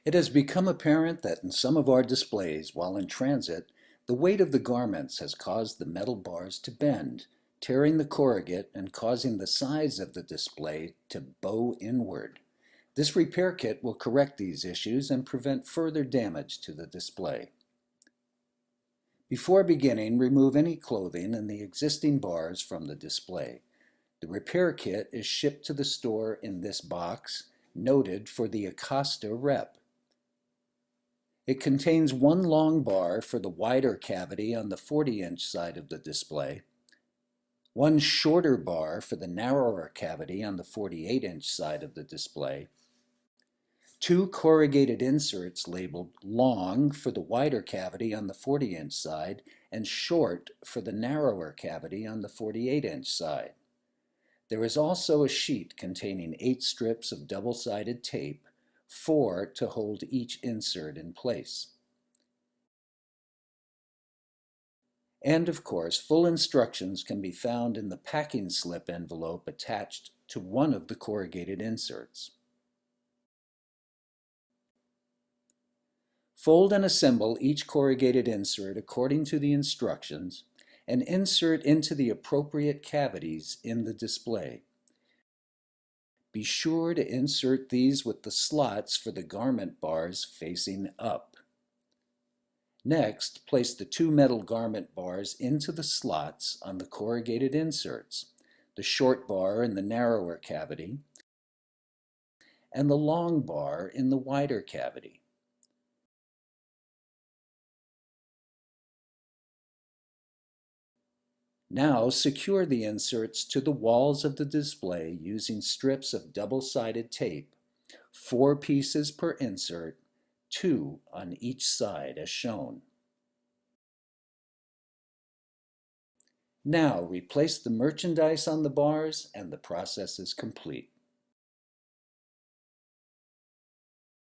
It has become apparent that in some of our displays while in transit, the weight of the garments has caused the metal bars to bend, tearing the corrugate and causing the sides of the display to bow inward. This repair kit will correct these issues and prevent further damage to the display. Before beginning, remove any clothing and the existing bars from the display. The repair kit is shipped to the store in this box, noted for the Acosta rep. It contains one long bar for the wider cavity on the 40-inch side of the display, one shorter bar for the narrower cavity on the 48-inch side of the display, two corrugated inserts labeled long for the wider cavity on the 40-inch side and short for the narrower cavity on the 48-inch side. There is also a sheet containing 8 strips of double-sided tape, 4 to hold each insert in place. And of course, full instructions can be found in the packing slip envelope attached to one of the corrugated inserts. Fold and assemble each corrugated insert according to the instructions and insert into the appropriate cavities in the display. Be sure to insert these with the slots for the garment bars facing up. Next, place the 2 metal garment bars into the slots on the corrugated inserts, the short bar in the narrower cavity, and the long bar in the wider cavity. Now secure the inserts to the walls of the display using strips of double-sided tape, 4 pieces per insert, 2 on each side as shown. Now replace the merchandise on the bars and the process is complete.